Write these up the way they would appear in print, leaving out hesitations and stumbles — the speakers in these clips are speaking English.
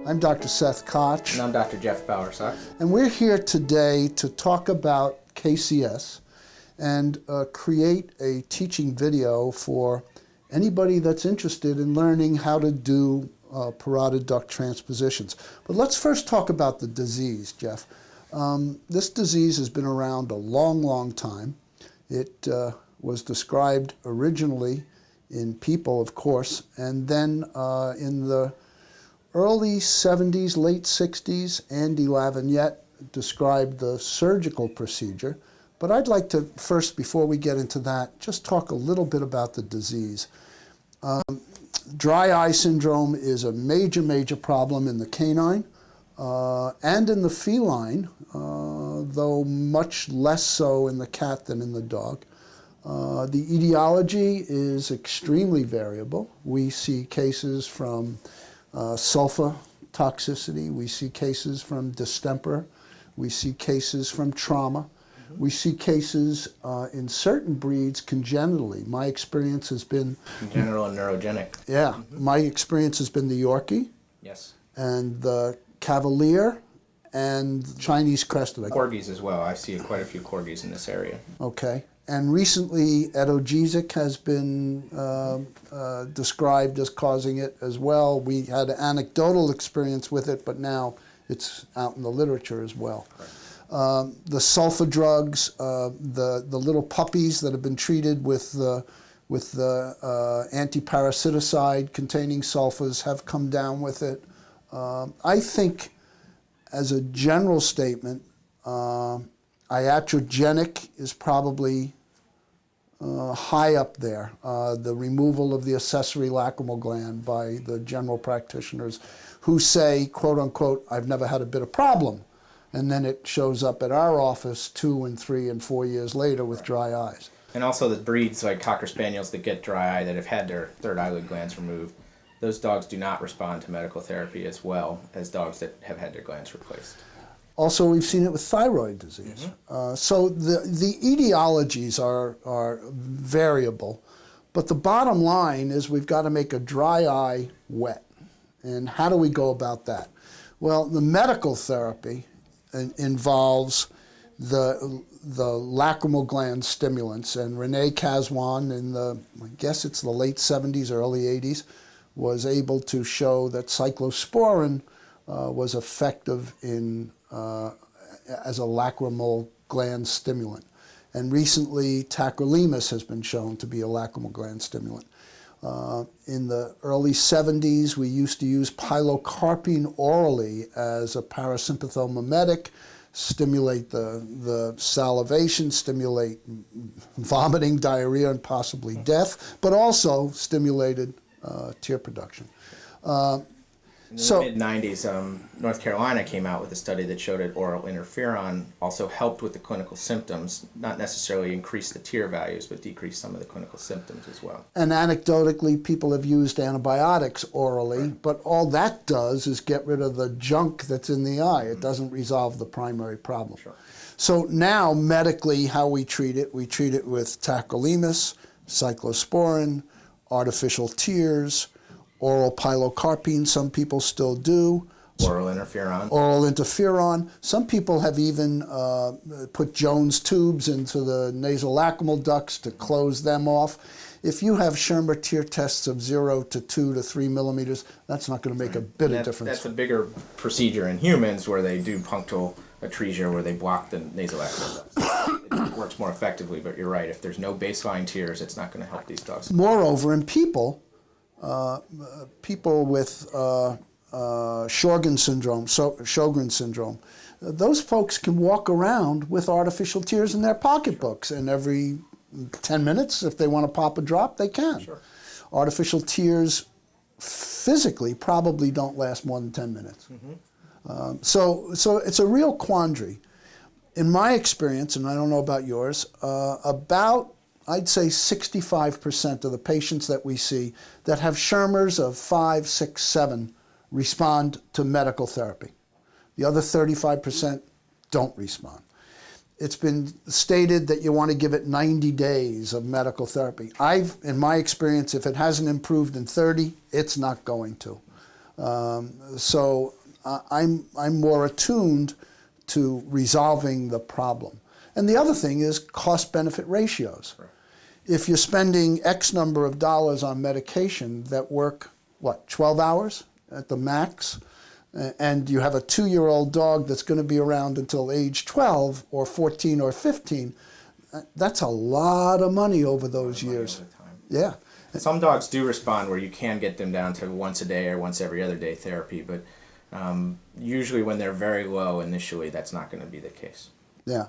I'm Dr. Seth Koch. And I'm Dr. Jeff Bowersox. And we're here today to talk about KCS and create a teaching video for anybody that's interested in learning how to do parotid duct transpositions. But let's first talk about the disease, Jeff. This disease has been around a long, long time. It was described originally in people, of course, and then in the early 70s, late 60s, Andy Lavagnette described the surgical procedure. But I'd like to first, before we get into that, just talk a little bit about the disease. Dry eye syndrome is a major, major problem in the canine and in the feline, though much less so in the cat than in the dog. The etiology is extremely variable. We see cases from sulfa toxicity, we see cases from distemper, we see cases from trauma, we see cases in certain breeds congenitally. My experience has been Congenital and neurogenic. Yeah, my experience has been the Yorkie. Yes. And the Cavalier and Chinese crested. Corgis as well. I see quite a few corgis in this area. Okay. And recently, etogesic has been described as causing it as well. We had an anecdotal experience with it, but now it's out in the literature as well. Right. The sulfa drugs, the little puppies that have been treated with the antiparasiticide containing sulfas have come down with it. I think, as a general statement, iatrogenic is probably high up there. The removal of the accessory lacrimal gland by the general practitioners who say, quote unquote, I've never had a bit of problem. And then it shows up at our office 2 and 3 and 4 years later with dry eyes. And also the breeds like Cocker Spaniels that get dry eye that have had their third eyelid glands removed, those dogs do not respond to medical therapy as well as dogs that have had their glands replaced. Also, we've seen it with thyroid disease. So the etiologies are variable, but the bottom line is we've got to make a dry eye wet. And how do we go about that? Well, the medical therapy involves the lacrimal gland stimulants, and Rene Caswan in the, I guess it's the late 70s, early 80s, was able to show that cyclosporin was effective in as a lacrimal gland stimulant. And recently, tacrolimus has been shown to be a lacrimal gland stimulant. In the early 70s, we used to use pilocarpine orally as a parasympathomimetic, stimulate the salivation, stimulate vomiting, diarrhea, and possibly death, but also stimulated tear production. In the mid-90s, North Carolina came out with a study that showed that oral interferon also helped with the clinical symptoms, not necessarily increase the tear values, but decrease some of the clinical symptoms as well. And anecdotally, people have used antibiotics orally, but all that does is get rid of the junk that's in the eye. It doesn't resolve the primary problem. Sure. So now, medically, how we treat it with tacrolimus, cyclosporin, artificial tears, oral pilocarpine, some people still do. Oral interferon. Oral interferon. Some people have even put Jones tubes into the nasolacrimal ducts to close them off. If you have Schirmer tear tests of 0 to 2 to 3 millimeters, that's not going to make a bit of difference. That's a bigger procedure in humans where they do punctal atresia where they block the nasolacrimal ducts. It works more effectively, but you're right. If there's no baseline tears, it's not going to help these dogs. Moreover, in people, people with Sjogren's syndrome, those folks can walk around with artificial tears in their pocketbooks, and every 10 minutes, if they want to pop a drop, they can. Sure. Artificial tears physically probably don't last more than 10 minutes. So it's a real quandary. In my experience, and I don't know about yours, I'd say 65% of the patients that we see that have Schirmers of 5, 6, 7 respond to medical therapy. The other 35% don't respond. It's been stated that you want to give it 90 days of medical therapy. In my experience, if it hasn't improved in 30, it's not going to. So I'm more attuned to resolving the problem. And the other thing is cost-benefit ratios. Right. If you're spending X number of dollars on medication that work, 12 hours at the max, and you have a 2-year-old dog that's going to be around until age 12 or 14 or 15, that's a lot of money over those years. Yeah. Some dogs do respond where you can get them down to once a day or once every other day therapy, but usually when they're very low initially, that's not going to be the case. Yeah.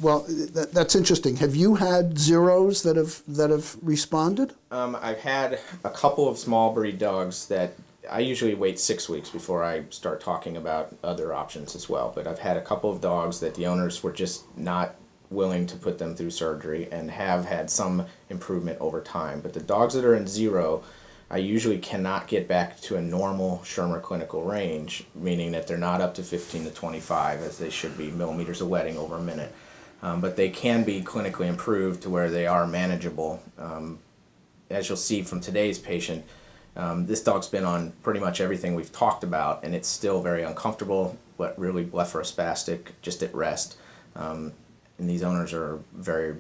Well, that's interesting. Have you had zeros that have responded? I've had a couple of small breed dogs that I usually wait 6 weeks before I start talking about other options as well. But I've had a couple of dogs that the owners were just not willing to put them through surgery and have had some improvement over time. But the dogs that are in zero, I usually cannot get back to a normal Schirmer clinical range, meaning that they're not up to 15 to 25 as they should be millimeters of wetting over a minute. But they can be clinically improved to where they are manageable. As you'll see from today's patient, this dog's been on pretty much everything we've talked about, and it's still very uncomfortable, but really blepharospastic, just at rest. And these owners are very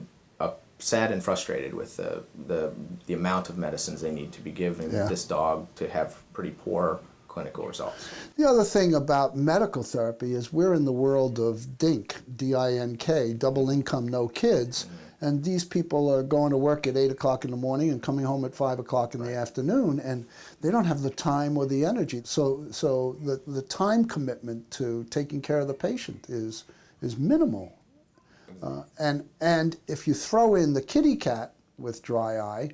sad and frustrated with the amount of medicines they need to be giving this dog to have pretty poor clinical results. The other thing about medical therapy is we're in the world of DINK, D-I-N-K, double income, no kids, and these people are going to work at 8 o'clock in the morning and coming home at 5 o'clock in the afternoon, and they don't have the time or the energy. So the time commitment to taking care of the patient is minimal. And if you throw in the kitty cat with dry eye,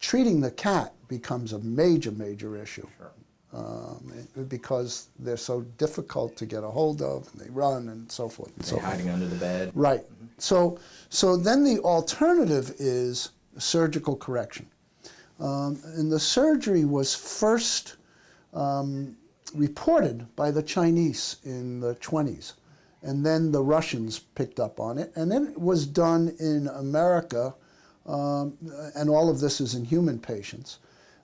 treating the cat becomes a major issue. Sure. Because they're so difficult to get a hold of, and they run and so forth. And They're hiding under the bed. Right. So then the alternative is surgical correction. And the surgery was first reported by the Chinese in the 20s. And then the Russians picked up on it. And then it was done in America, and all of this is in human patients.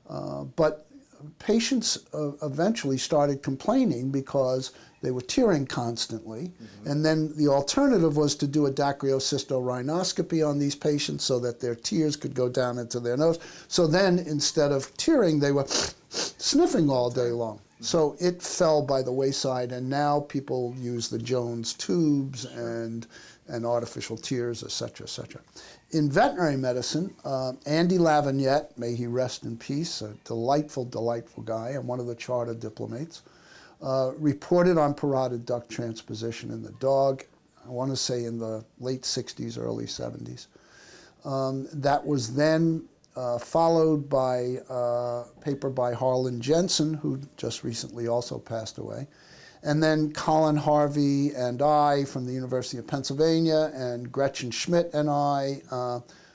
But patients eventually started complaining because they were tearing constantly. And then the alternative was to do a dacryocysto-rhinoscopy on these patients so that their tears could go down into their nose. So then instead of tearing, they were sniffing all day long. So it fell by the wayside, and now people use the Jones tubes and artificial tears, et cetera, et cetera. In veterinary medicine, Andy Lavagnette, may he rest in peace, a delightful guy and one of the charter diplomates, reported on parotid duct transposition in the dog, I want to say in the late 60s, early 70s. That was then followed by a paper by Harlan Jensen, who just recently also passed away. And then Colin Harvey and I from the University of Pennsylvania and Gretchen Schmidt and I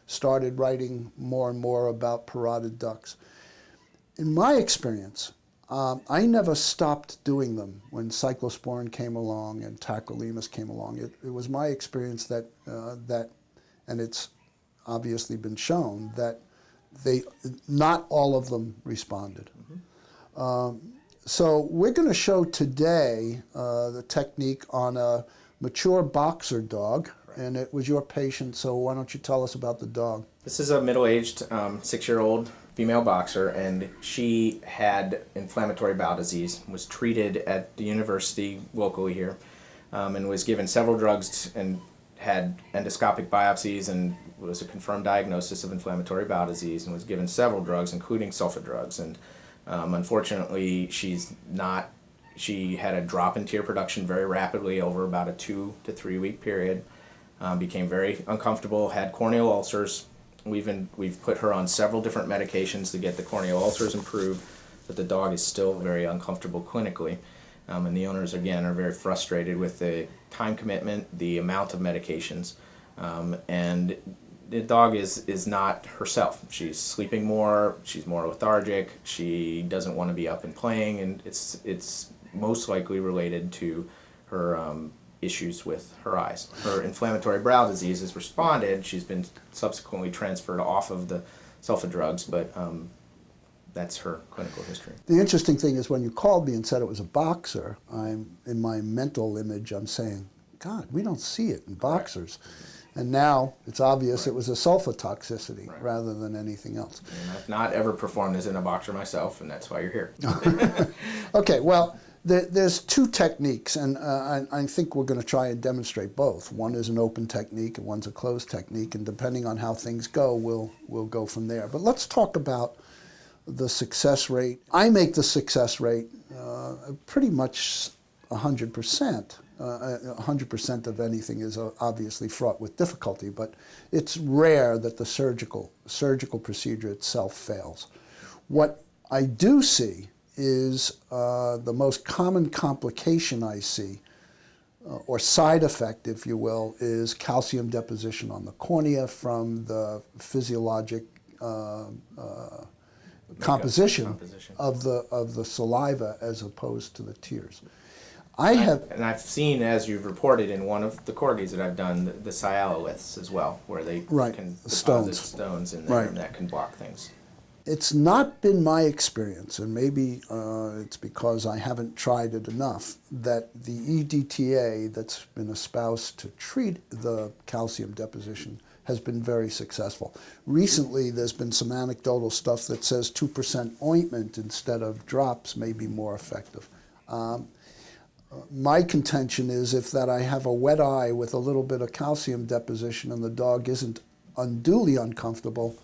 started writing more and more about parotid ducts. In my experience, I never stopped doing them when cyclosporin came along and tacrolimus came along. It was my experience that, and it's obviously been shown, that not all of them responded. So we're going to show today the technique on a mature boxer dog, and it was your patient, so why don't you tell us about the dog? This is a middle-aged 6-year-old female boxer, and she had inflammatory bowel disease, was treated at the university locally here, and was given several drugs and had endoscopic biopsies and was a confirmed diagnosis of inflammatory bowel disease, and was given several drugs, including sulfa drugs. And unfortunately, she had a drop in tear production very rapidly over about a 2 to 3 week period, became very uncomfortable, had corneal ulcers. We've put her on several different medications to get the corneal ulcers improved, but the dog is still very uncomfortable clinically. And the owners, again, are very frustrated with the time commitment, the amount of medications, and the dog is not herself. She's sleeping more, she's more lethargic, she doesn't want to be up and playing, and it's most likely related to her issues with her eyes. Her inflammatory bowel disease has responded. She's been subsequently transferred off of the sulfa drugs, but that's her clinical history. The interesting thing is when you called me and said it was a boxer, in my mental image, I'm saying, God, we don't see it in boxers. Right. And now it's obvious it was a sulfa toxicity rather than anything else. And I've not ever performed as in a boxer myself, and that's why you're here. Okay, well, there's two techniques, and I think we're going to try and demonstrate both. One is an open technique and one's a closed technique, and depending on how things go, we'll go from there. But let's talk about the success rate. I make the success rate pretty much 100%. 100% of anything is obviously fraught with difficulty, but it's rare that the surgical procedure itself fails. What I do see is the most common complication I see, or side effect, if you will, is calcium deposition on the cornea from the physiologic composition of the saliva as opposed to the tears. And I've seen, as you've reported in one of the corgis that I've done, the sialoliths as well, where they can deposit stones in there, and that can block things. It's not been my experience, and maybe it's because I haven't tried it enough, that the EDTA that's been espoused to treat the calcium deposition has been very successful. Recently, there's been some anecdotal stuff that says 2% ointment instead of drops may be more effective. My contention is if that I have a wet eye with a little bit of calcium deposition and the dog isn't unduly uncomfortable,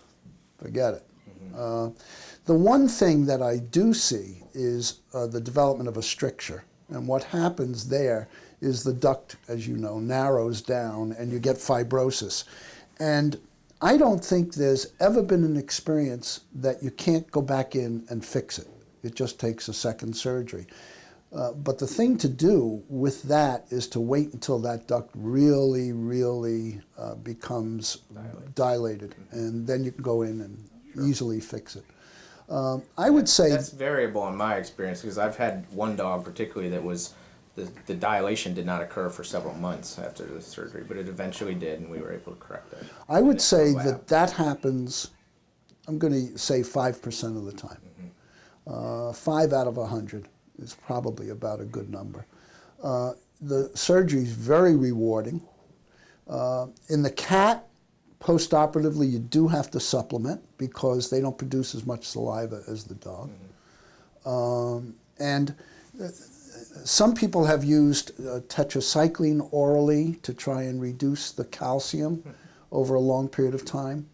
forget it. The one thing that I do see is the development of a stricture. And what happens there is the duct, as you know, narrows down and you get fibrosis. And I don't think there's ever been an experience that you can't go back in and fix it. It just takes a second surgery. But the thing to do with that is to wait until that duct really, really becomes dilated. And then you can go in and easily fix it. I would say that's variable in my experience, because I've had one dog particularly that was the dilation did not occur for several months after the surgery, but it eventually did, and we were able to correct it. I would say that happens, I'm going to say 5% of the time. 5 out of 100 is probably about a good number. The surgery is very rewarding. In the cat, post-operatively, you do have to supplement because they don't produce as much saliva as the dog. And some people have used tetracycline orally to try and reduce the calcium over a long period of time.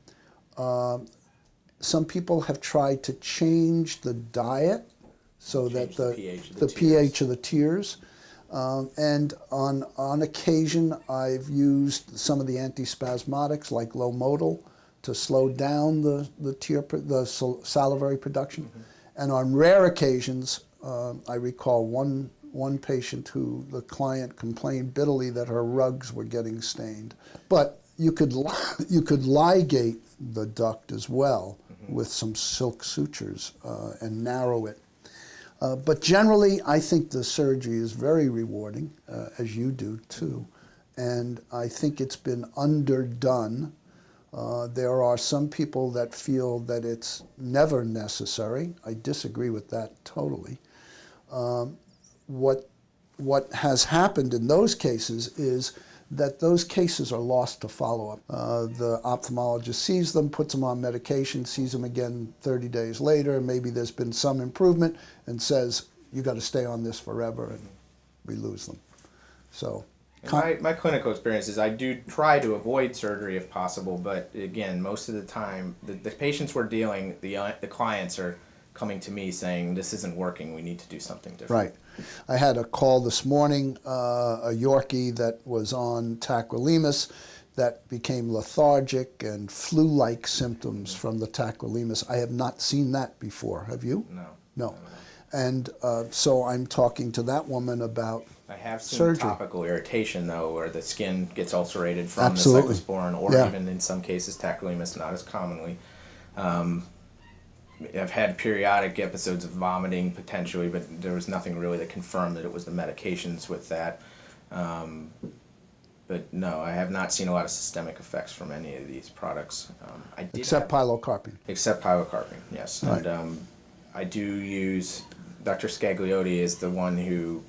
Some people have tried to change the diet so that the pH of the tears. And on occasion, I've used some of the antispasmodics like Lomodal to slow down the salivary production. And on rare occasions, I recall one patient who the client complained bitterly that her rugs were getting stained. But you could ligate the duct as well with some silk sutures and narrow it. But generally, I think the surgery is very rewarding, as you do too. And I think it's been underdone. There are some people that feel that it's never necessary. I disagree with that totally. What has happened in those cases is that those cases are lost to follow-up. The ophthalmologist sees them, puts them on medication, sees them again 30 days later, maybe there's been some improvement, and says, you got to stay on this forever, and we lose them. So, my clinical experience is I do try to avoid surgery if possible, but again, most of the time, the patients we're dealing, the clients are coming to me saying, this isn't working, we need to do something different. Right. I had a call this morning, a Yorkie that was on tacrolimus that became lethargic and flu-like symptoms from the tacrolimus. I have not seen that before. Have you? No. And so I'm talking to that woman about I have seen surgery. Topical irritation, though, where the skin gets ulcerated from the cyclosporin, or even in some cases tacrolimus, not as commonly. I've had periodic episodes of vomiting potentially, but there was nothing really that confirmed that it was the medications with that. But no, I have not seen a lot of systemic effects from any of these products. Except pilocarpine. Except pilocarpine, yes. Right. And I do use, Dr. Scagliotti is the one who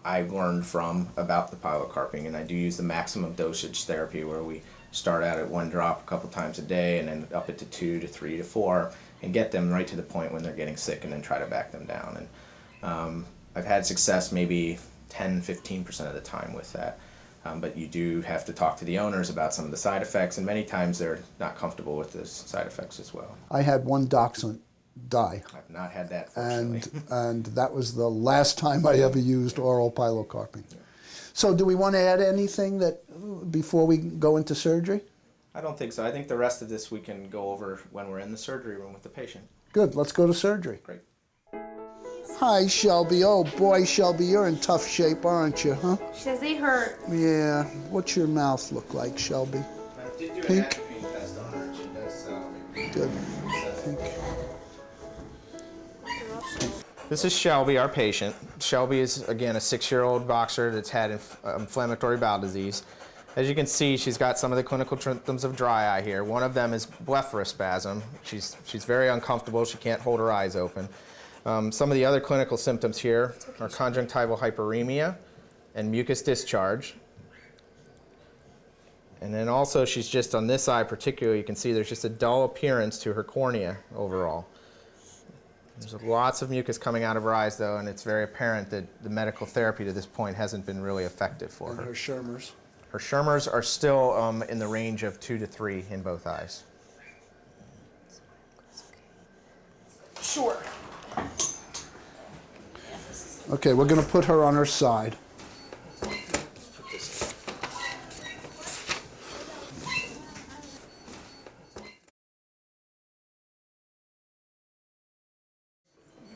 I learned from about the pilocarping, and I do use the maximum dosage therapy where we start out at 1 drop a couple times a day and then up it to 2 to 3 to 4 and get them right to the point when they're getting sick and then try to back them down. And I've had success maybe 10-15% of the time with that. But you do have to talk to the owners about some of the side effects, and many times they're not comfortable with the side effects as well. I had one dachshund die. I've not had that, fortunately. And that was the last time I ever used oral pilocarping. Yeah. So do we want to add anything that before we go into surgery? I don't think so. I think the rest of this we can go over when we're in the surgery room with the patient. Good, let's go to surgery. Great. Hi, Shelby. Oh boy, Shelby, you're in tough shape, aren't you, huh? She says they hurt. Yeah. What's your mouth look like, Shelby? I did do Pink? an atropine test on her. She does Good. Pink. This is Shelby, our patient. Shelby is, again, a 6-year-old boxer that's had inflammatory bowel disease. As you can see, she's got some of the clinical symptoms of dry eye here. One of them is blepharospasm. She's very uncomfortable. She can't hold her eyes open. Some of the other clinical symptoms here are conjunctival hyperemia and mucus discharge. And then also she's just on this eye particularly, you can see there's just a dull appearance to her cornea overall. There's lots of mucus coming out of her eyes though, and it's very apparent that the medical therapy to this point hasn't been really effective for her. And her Schirmers? Her Schirmers are still in the range of 2 to 3 in both eyes. Sure. Okay, we're going to put her on her side.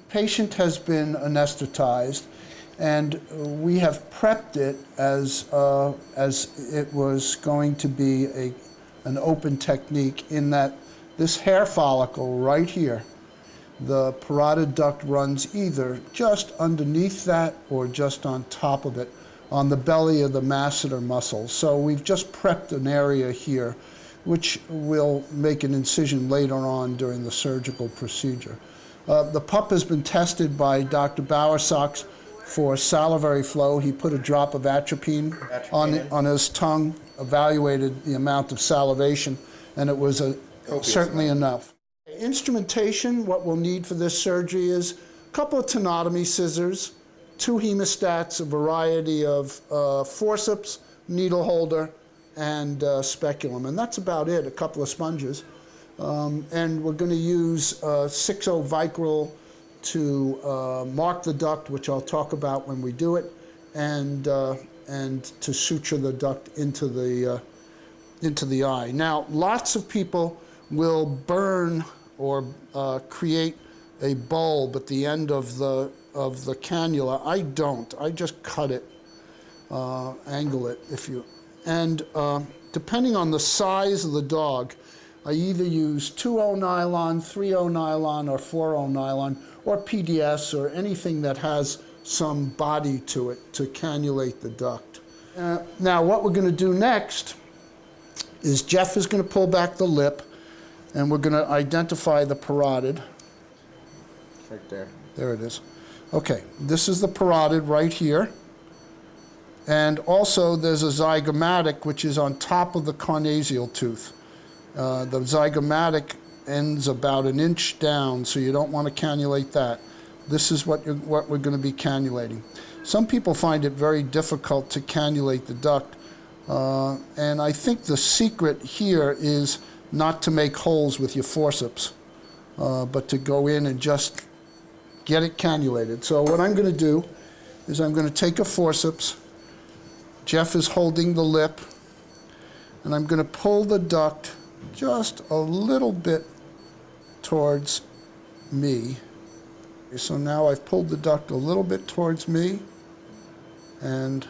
Patient has been anesthetized, and we have prepped it as it was going to be an open technique, in that this hair follicle right here, the parotid duct runs either just underneath that or just on top of it on the belly of the masseter muscle. So we've just prepped an area here which will make an incision later on during the surgical procedure. The pup has been tested by Dr. Bowersox for salivary flow. He put a drop of atropine on his tongue, evaluated the amount of salivation, and it was certainly enough. Instrumentation, what we'll need for this surgery is a couple of tenotomy scissors, 2 hemostats, a variety of forceps, needle holder, and speculum. And that's about it, a couple of sponges. And we're going to use 6-0 Vicryl to mark the duct, which I'll talk about when we do it, and to suture the duct into the eye. Now, lots of people will burn or create a bulb at the end of the cannula. I don't. I just cut it, angle it, and depending on the size of the dog, I either use 2-0 nylon, 3-0 nylon, or 4-0 nylon, or PDS, or anything that has some body to it to cannulate the duct. Now, what we're going to do next is Jeff is going to pull back the lip, and we're going to identify the parotid. Right there. There it is. Okay, this is the parotid right here. And also there's a zygomatic, which is on top of the carnasial tooth. The zygomatic ends about 1 inch down, so you don't want to cannulate that. This is what we're going to be cannulating. Some people find it very difficult to cannulate the duct, and I think the secret here is not to make holes with your forceps, but to go in and just get it cannulated. So what I'm going to do is I'm going to take a forceps. Jeff is holding the lip, and I'm going to pull the duct just a little bit towards me. So now I've pulled the duct a little bit towards me, and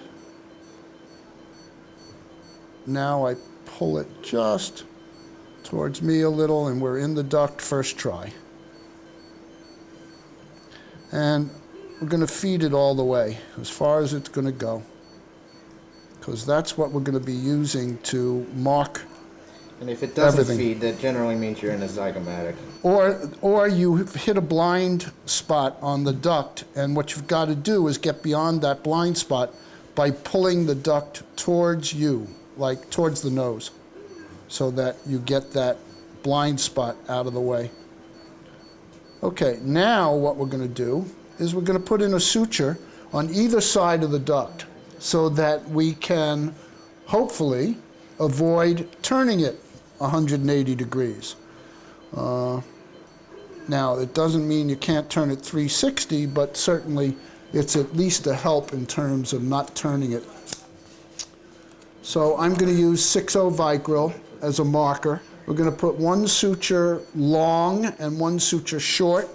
now I pull it just towards me a little, and we're in the duct first try. And we're going to feed it all the way, as far as it's going to go, because that's what we're going to be using to mark And if it doesn't everything. feed, that generally means you're in a zygomatic. Or you hit a blind spot on the duct, and what you've got to do is get beyond that blind spot by pulling the duct towards you, like towards the nose, so that you get that blind spot out of the way. Okay, now what we're going to do is we're going to put in a suture on either side of the duct so that we can hopefully avoid turning it 180 degrees. Now, it doesn't mean you can't turn it 360, but certainly it's at least a help in terms of not turning it. So I'm going to use 6-0 Vicryl as a marker. We're going to put one suture long and one suture short.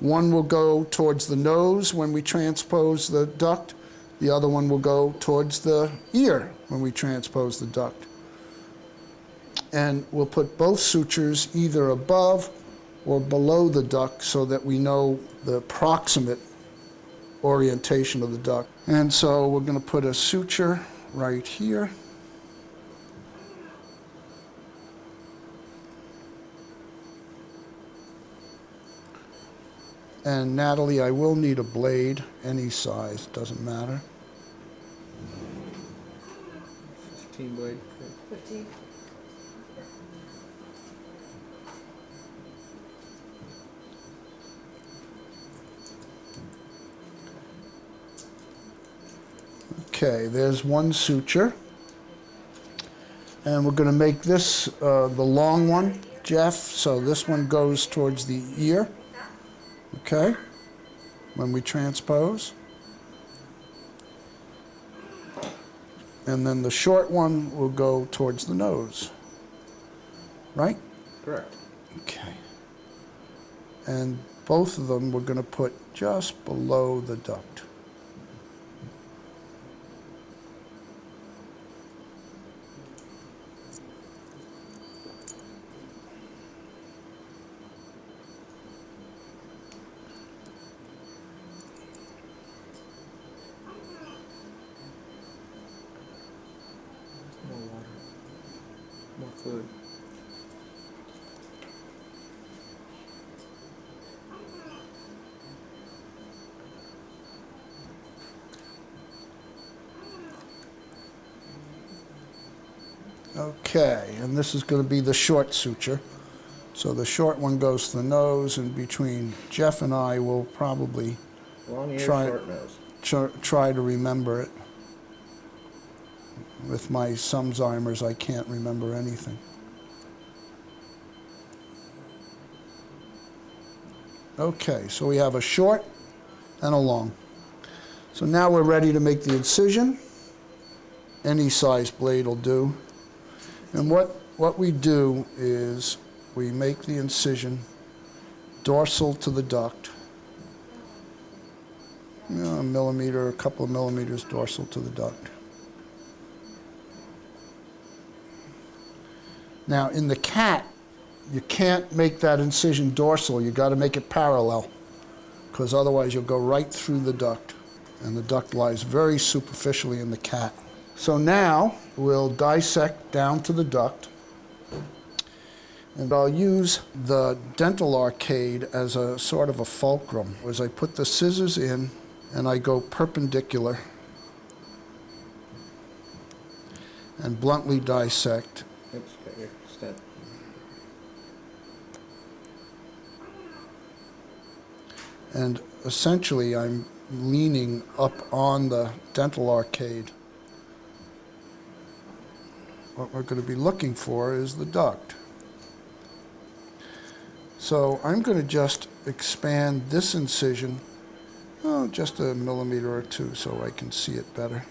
One will go towards the nose when we transpose the duct. The other one will go towards the ear when we transpose the duct. And we'll put both sutures either above or below the duct so that we know the proximate orientation of the duct. And so we're going to put a suture right here. And Natalie, I will need a blade, any size, doesn't matter. 15 blade. 15. Okay, there's one suture. And we're going to make this the long one, Jeff, so this one goes towards the ear. Okay, when we transpose. And then the short one will go towards the nose. Right? Correct. Okay. And both of them we're going to put just below the duct. More water. More fluid. Okay, and this is going to be the short suture. So the short one goes to the nose, and between Jeff and I will probably Long ear, Try- short nose. try to remember it. With my Alzheimer's, I can't remember anything. Okay, so we have a short and a long. So now we're ready to make the incision. Any size blade will do. And what we do is we make the incision dorsal to the duct. You know, a millimeter, a couple of millimeters dorsal to the duct. Now, in the cat, you can't make that incision dorsal. You got to make it parallel, because otherwise you'll go right through the duct, and the duct lies very superficially in the cat. So now we'll dissect down to the duct, and I'll use the dental arcade as a sort of a fulcrum. As I put the scissors in, and I go perpendicular and bluntly dissect. Oops, got your stent. And essentially, I'm leaning up on the dental arcade. What we're going to be looking for is the duct. So I'm going to just expand this incision, just a millimeter or two so I can see it better.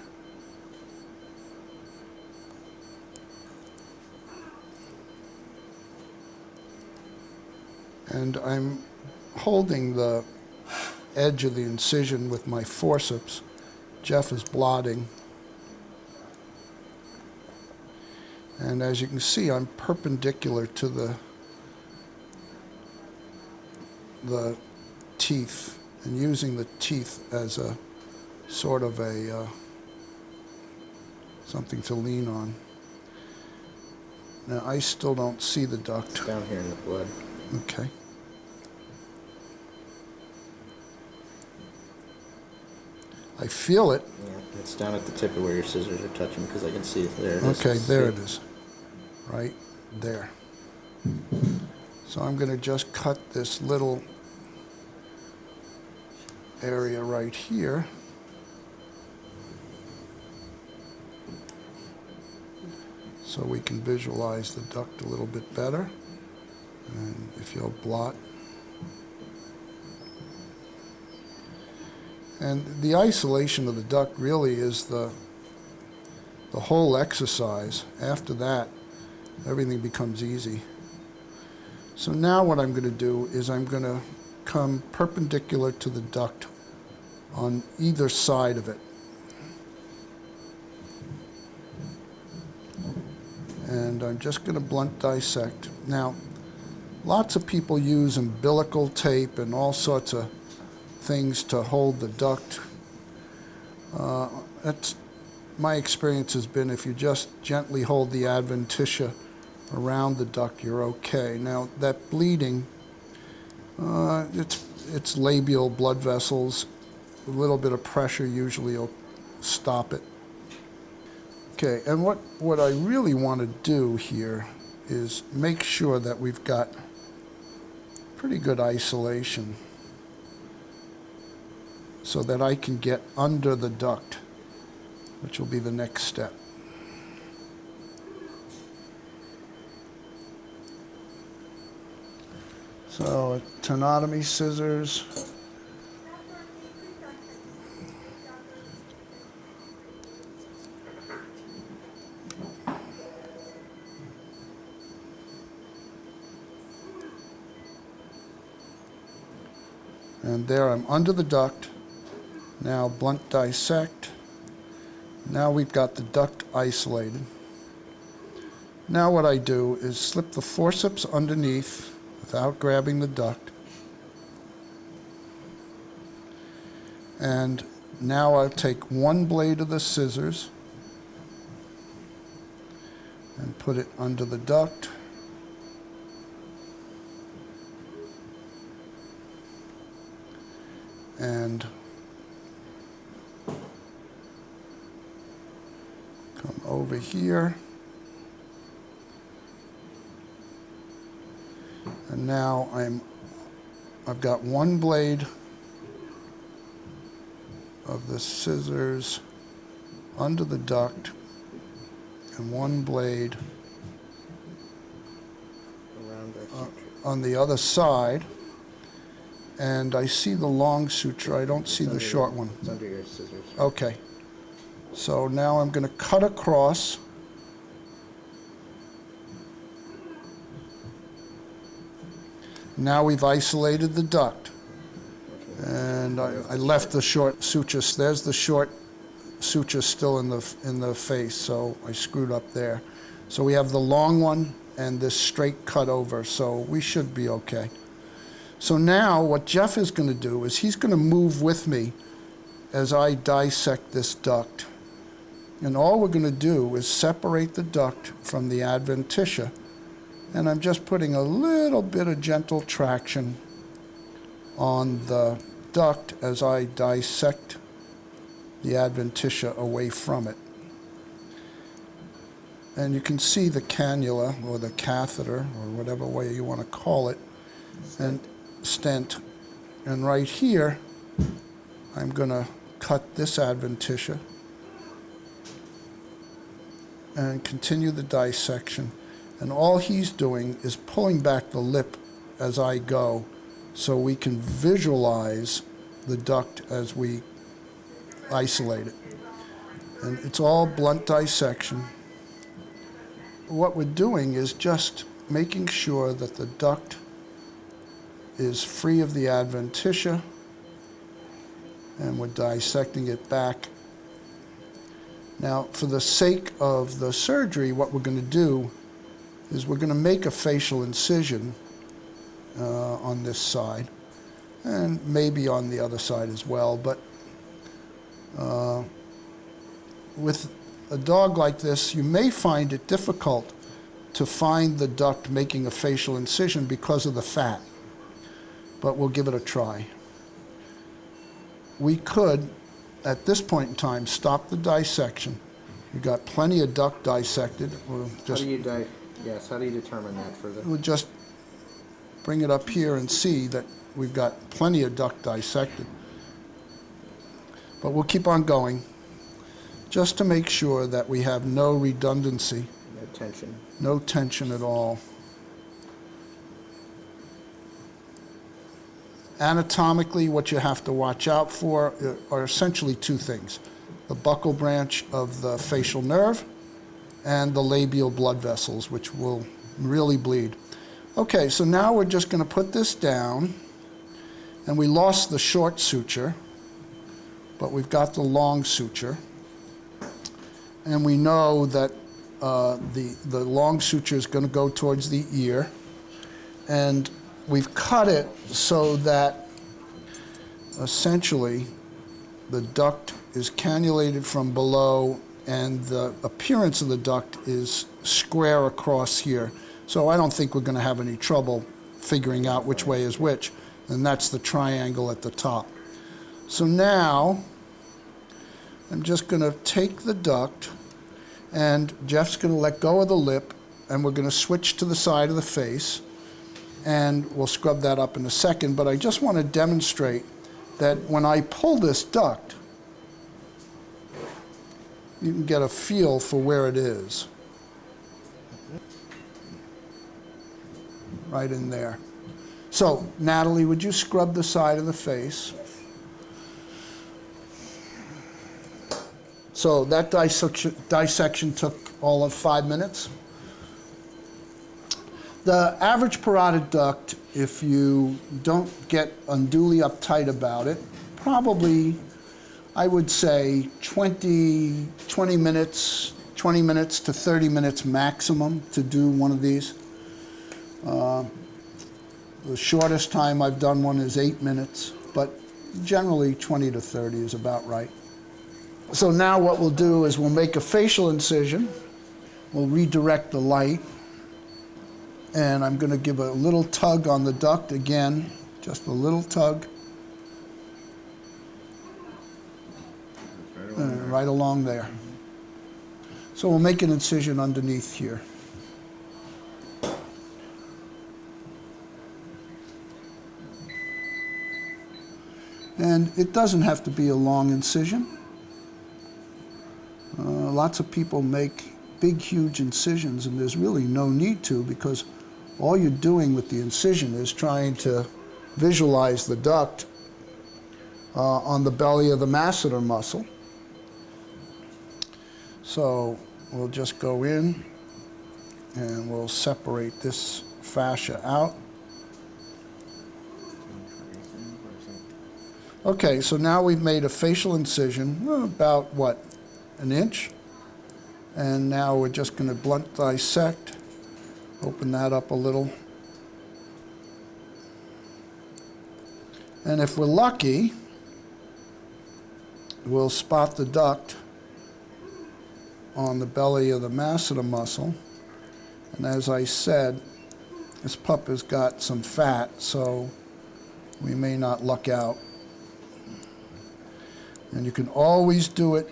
And I'm holding the edge of the incision with my forceps. Jeff is blotting. And as you can see, I'm perpendicular to the teeth, and using the teeth as a sort of a something to lean on. Now, I still don't see the duct. Down here in the blood. Okay. I feel it. Yeah, it's down at the tip of where your scissors are touching because I can see it. There it is. Okay, there it is. Right there. So I'm going to just cut this little area right here. So we can visualize the duct a little bit better. And if you'll blot. And the isolation of the duct really is the whole exercise. After that, everything becomes easy. So now what I'm going to do is I'm going to come perpendicular to the duct on either side of it. And I'm just going to blunt dissect. Now, lots of people use umbilical tape and all sorts of things to hold the duct. That's my experience has been if you just gently hold the adventitia around the duct, you're okay. Now, that bleeding, it's labial blood vessels. A little bit of pressure usually will stop it. Okay, and what I really want to do here is make sure that we've got pretty good isolation so that I can get under the duct, which will be the next step. So, tenotomy scissors. And there I'm under the duct. Now blunt dissect. Now we've got the duct isolated. Now what I do is slip the forceps underneath without grabbing the duct. And now I'll take one blade of the scissors and put it under the duct. And come over here. And now I've got one blade of the scissors under the duct and one blade on the other side. And I see the long suture. I don't see the short one. It's under your scissors. Okay. So now I'm going to cut across. Now we've isolated the duct. And I left the short suture. There's the short suture still in the face, so I screwed up there. So we have the long one and this straight cut over, so we should be okay. So now what Jeff is going to do is he's going to move with me as I dissect this duct. And all we're going to do is separate the duct from the adventitia. And I'm just putting a little bit of gentle traction on the duct as I dissect the adventitia away from it. And you can see the cannula or the catheter or whatever way you want to call it. And stent, and right here I'm going to cut this adventitia and continue the dissection, and all he's doing is pulling back the lip as I go so we can visualize the duct as we isolate it. And it's all blunt dissection. What we're doing is just making sure that the duct is free of the adventitia, and we're dissecting it back. Now, for the sake of the surgery, what we're going to do is we're going to make a facial incision on this side, and maybe on the other side as well, but with a dog like this, you may find it difficult to find the duct making a facial incision because of the fat, but we'll give it a try. We could, at this point in time, stop the dissection. We've got plenty of duct dissected. We'll just, How do you determine that further? we'll just bring it up here and see that we've got plenty of duct dissected. But we'll keep on going, just to make sure that we have no redundancy. No tension. No tension at all. Anatomically, what you have to watch out for are essentially two things: the buccal branch of the facial nerve and the labial blood vessels, which will really bleed. Okay, so now we're just going to put this down, and we lost the short suture, but we've got the long suture, and we know that the long suture is going to go towards the ear, and we've cut it so that essentially the duct is cannulated from below and the appearance of the duct is square across here. So I don't think we're going to have any trouble figuring out which way is which, and that's the triangle at the top. So now I'm just going to take the duct, and Jeff's going to let go of the lip, and we're going to switch to the side of the face, and we'll scrub that up in a second. But I just want to demonstrate that when I pull this duct, you can get a feel for where it is. Right in there. So, Natalie, would you scrub the side of the face? So that dissection took all of 5 minutes. The average parotid duct, if you don't get unduly uptight about it, probably, I would say 20 minutes to 30 minutes maximum to do one of these. The shortest time I've done one is 8 minutes, but generally 20 to 30 is about right. So now what we'll do is we'll make a facial incision. We'll redirect the light, and I'm going to give a little tug on the duct again, just a little tug. Right along there. So we'll make an incision underneath here. And it doesn't have to be a long incision. Lots of people make big, huge incisions, and there's really no need to, because all you're doing with the incision is trying to visualize the duct on the belly of the masseter muscle. So we'll just go in and we'll separate this fascia out. Okay, so now we've made a facial incision, about what, an inch? And now we're just going to blunt dissect, open that up a little. And if we're lucky, we'll spot the duct on the belly of the masseter muscle. And as I said, this pup has got some fat, so we may not luck out. And you can always do it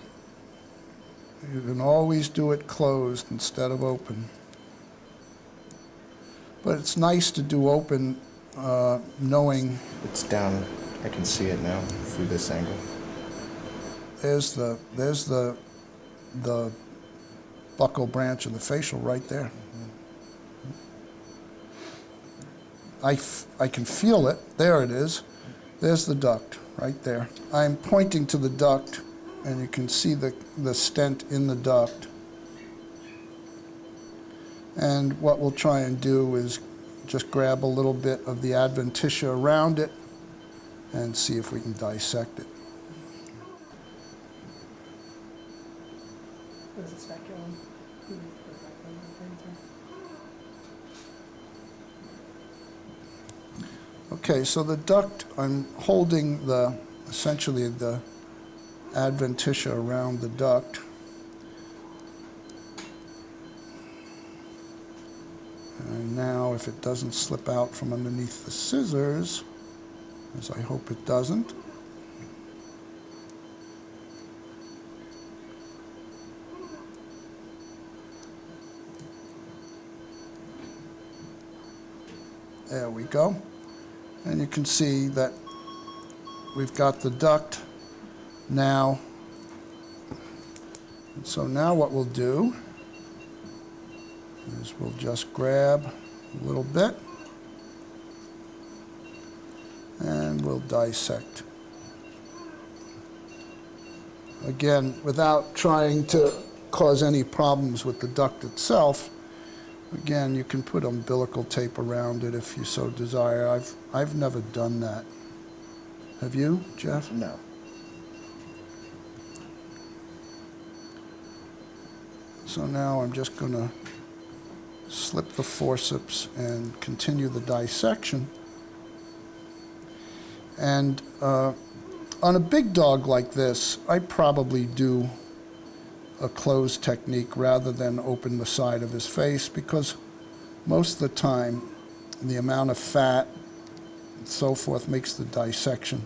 closed instead of open. But it's nice to do open, knowing It's down. I can see it now through this angle. there's the buccal branch of the facial right there. I can feel it. There it is. There's the duct right there. I'm pointing to the duct, and you can see the stent in the duct. And what we'll try and do is just grab a little bit of the adventitia around it and see if we can dissect it. What is it, speculum? Okay, so the duct, I'm holding essentially the adventitia around the duct. And now if it doesn't slip out from underneath the scissors, as I hope it doesn't, there we go. And you can see that we've got the duct now. And so now what we'll do is we'll just grab a little bit and we'll dissect. Again, without trying to cause any problems with the duct itself, again, you can put umbilical tape around it if you so desire. I've never done that. Have you, Jeff? No. So now I'm just going to slip the forceps and continue the dissection. And on a big dog like this, I probably do a closed technique rather than open the side of his face, because most of the time the amount of fat and so forth makes the dissection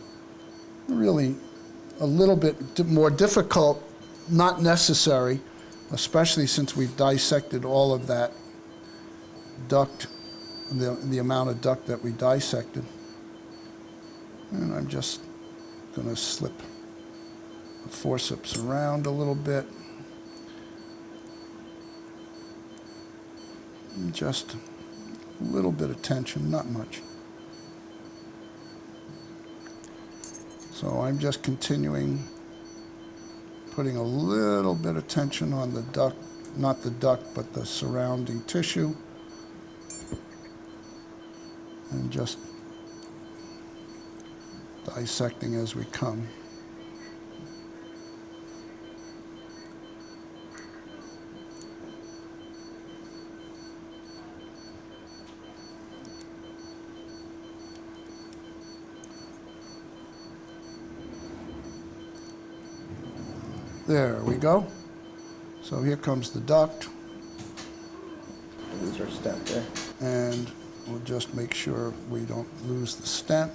really a little bit more difficult, not necessary, especially since we've dissected all of that duct, the amount of duct that we dissected. And I'm just going to slip the forceps around a little bit. And just a little bit of tension, not much. So I'm just continuing putting a little bit of tension on the duct, not the duct, but the surrounding tissue. And just dissecting as we come. There we go. So here comes the duct. Lose our stent there. And we'll just make sure we don't lose the stent.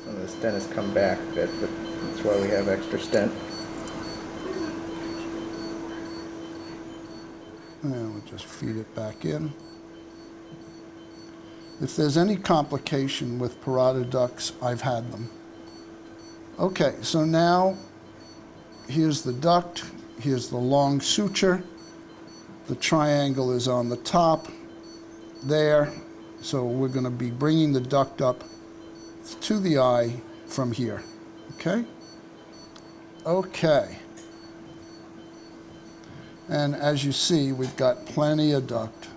Some of the stent has come back a bit, but that's why we have extra stent. And we'll just feed it back in. If there's any complication with parotid ducts, I've had them. Okay, so now here's the duct, here's the long suture. The triangle is on the top there. So we're going to be bringing the duct up to the eye from here. Okay? Okay. And as you see, we've got plenty of duct.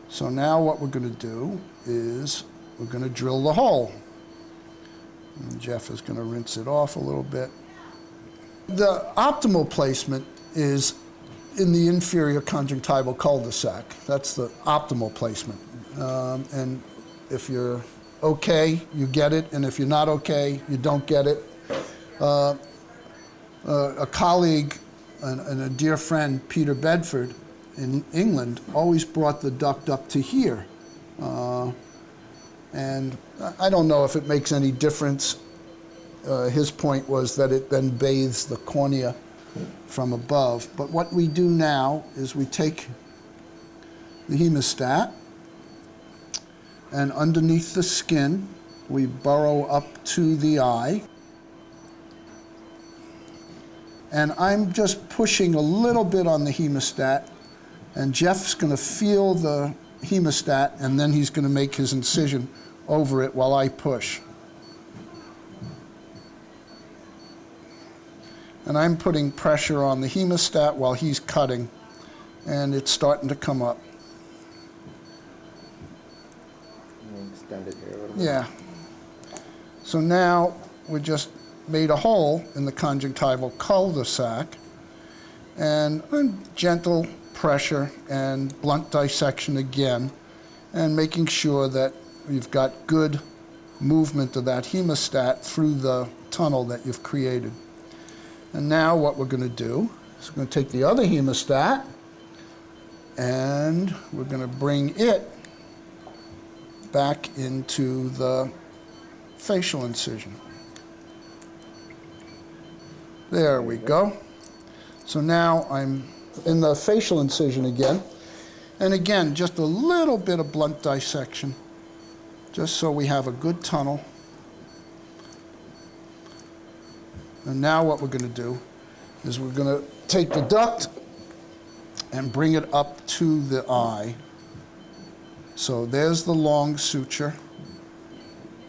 So now what we're going to do is we're going to drill the hole. And Jeff is going to rinse it off a little bit. The optimal placement is in the inferior conjunctival cul-de-sac. That's the optimal placement. And if you're okay, you get it, and if you're not okay, you don't get it. A colleague and a dear friend, Peter Bedford, in England, always brought the duct up to here. And I don't know if it makes any difference. His point was that it then bathes the cornea from above. But what we do now is we take the hemostat, and underneath the skin, we burrow up to the eye. And I'm just pushing a little bit on the hemostat, and Jeff's going to feel the hemostat, and then he's going to make his incision over it while I push. And I'm putting pressure on the hemostat while he's cutting, and it's starting to come up. Extend it here a little bit. Yeah. So now we just made a hole in the conjunctival cul-de-sac, and gentle pressure and blunt dissection again, and making sure that you've got good movement of that hemostat through the tunnel that you've created. And now what we're going to do is we're going to take the other hemostat, And we're going to bring it back into the facial incision. There we go. So now I'm in the facial incision again. And again, just a little bit of blunt dissection, just so we have a good tunnel. And now what we're going to do is we're going to take the duct and bring it up to the eye. So there's the long suture.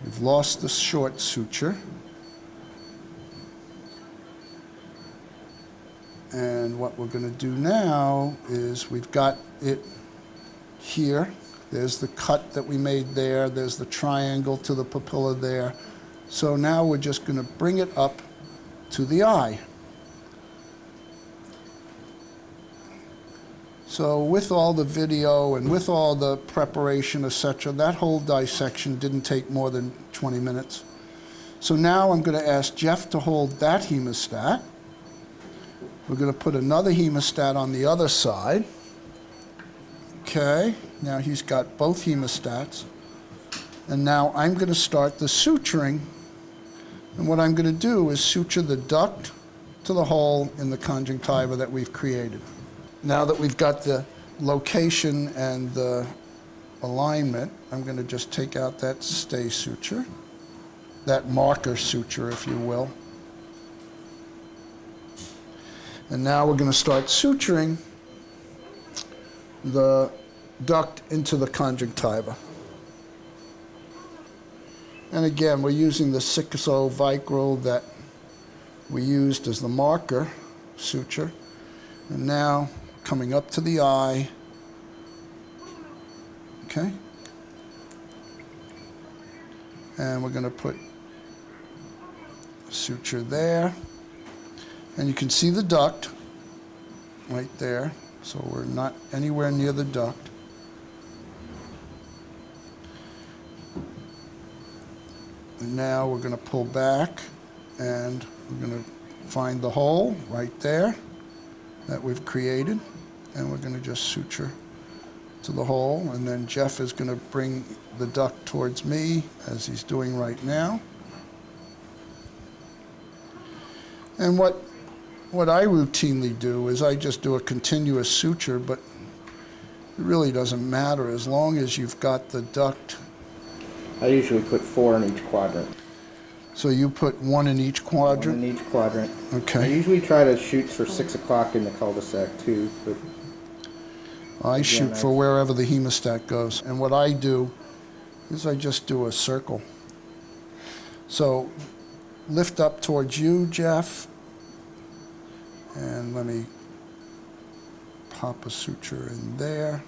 We've lost the short suture. And what we're going to do now is we've got it here. There's the cut that we made there. There's the triangle to the papilla there. So now we're just going to bring it up to the eye. So with all the video and with all the preparation, etc., that whole dissection didn't take more than 20 minutes. So now I'm going to ask Jeff to hold that hemostat. We're going to put another hemostat on the other side. Okay, now he's got both hemostats. And now I'm going to start the suturing. And what I'm going to do is suture the duct to the hole in the conjunctiva that we've created. Now that we've got the location and the alignment, I'm going to just take out that stay suture, that marker suture, if you will. And now we're going to start suturing the duct into the conjunctiva. And again, we're using the Sicca that we used as the marker suture. And now coming up to the eye. Okay. And we're going to put suture there. And you can see the duct right there. So we're not anywhere near the duct. And now we're going to pull back and we're going to find the hole right there that we've created. And we're going to just suture to the hole. And then Jeff is going to bring the duct towards me as he's doing right now. And what I routinely do is I just do a continuous suture, but it really doesn't matter as long as you've got the duct. I usually put 4 in each quadrant. So you put 1 in each quadrant? 1 in each quadrant. Okay. I usually try to shoot for 6 o'clock in the cul-de-sac too. But I shoot for wherever the hemostat goes. And what I do is I just do a circle. So lift up towards you, Jeff. And let me pop a suture in there.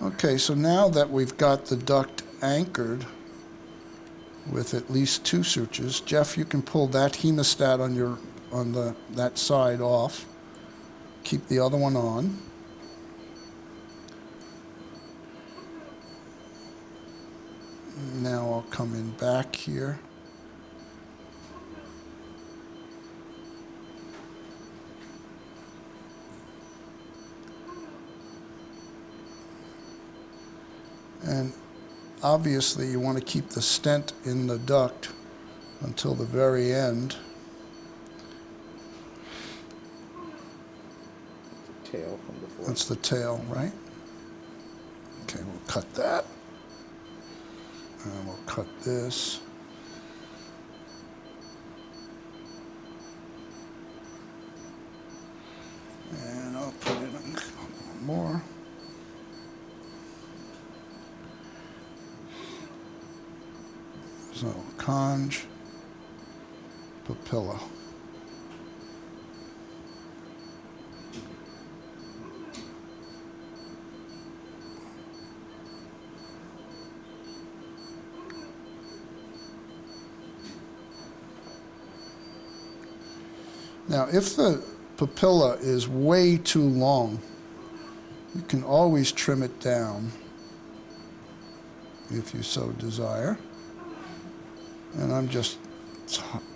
Okay, so now that we've got the duct anchored with at least 2 sutures, Jeff, you can pull that hemostat on that side off. Keep the other one on. Now I'll come in back here. And obviously you want to keep the stent in the duct until the very end. tail from before. That's the tail, right? Okay, we'll cut that. And we'll cut this. And I'll put in a couple more. So, conj, papilla. Now, if the papilla is way too long, you can always trim it down if you so desire. And I'm just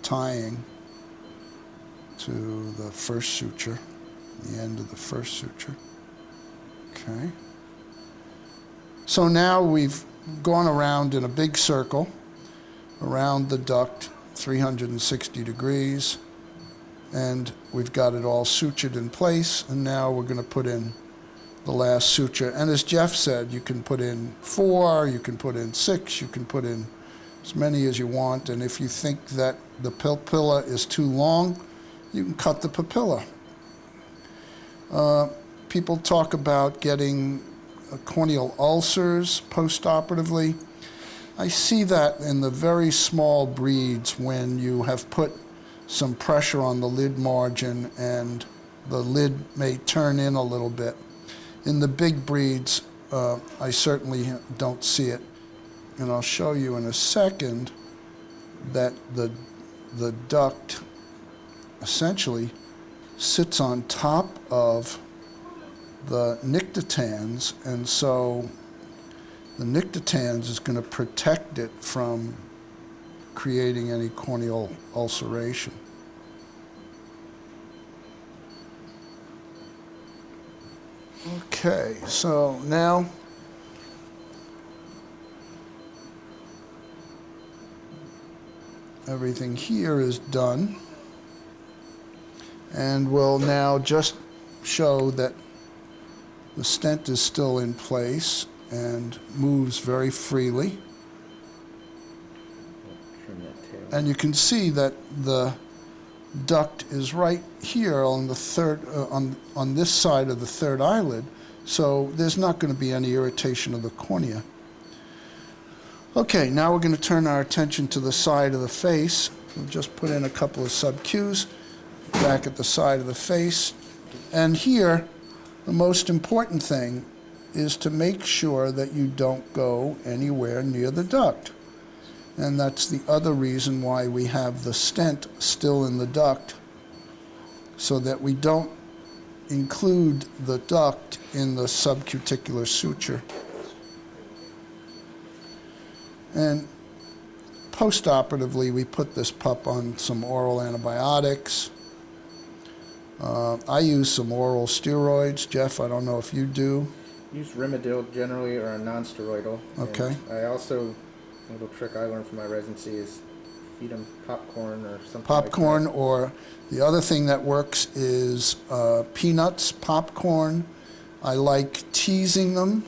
tying to the first suture, the end of the first suture. Okay. So now we've gone around in a big circle around the duct, 360 degrees, and we've got it all sutured in place, and now we're going to put in the last suture. And as Jeff said, you can put in 4, you can put in 6, you can put in as many as you want, and if you think that the papilla is too long, you can cut the papilla. People talk about getting corneal ulcers postoperatively. I see that in the very small breeds when you have put some pressure on the lid margin and the lid may turn in a little bit. In the big breeds, I certainly don't see it. And I'll show you in a second that the duct essentially sits on top of the nictitans, and so the nictitans is going to protect it from creating any corneal ulceration. Okay, so now everything here is done, and we'll now just show that the stent is still in place and moves very freely. And you can see that the duct is right here on the third, on this side of the third eyelid, so there's not going to be any irritation of the cornea. Okay, now we're going to turn our attention to the side of the face. We'll just put in a couple of sub-Qs back at the side of the face. And here, the most important thing is to make sure that you don't go anywhere near the duct. And that's the other reason why we have the stent still in the duct, so that we don't include the duct in the subcuticular suture. And postoperatively, we put this pup on some oral antibiotics. I use some oral steroids. Jeff, I don't know if you do. Use Rimadyl generally, or a non-steroidal. Okay. And I also, a little trick I learned from my residency is feed them popcorn or something Popcorn, like that. or the other thing that works is peanuts, popcorn. I like teasing them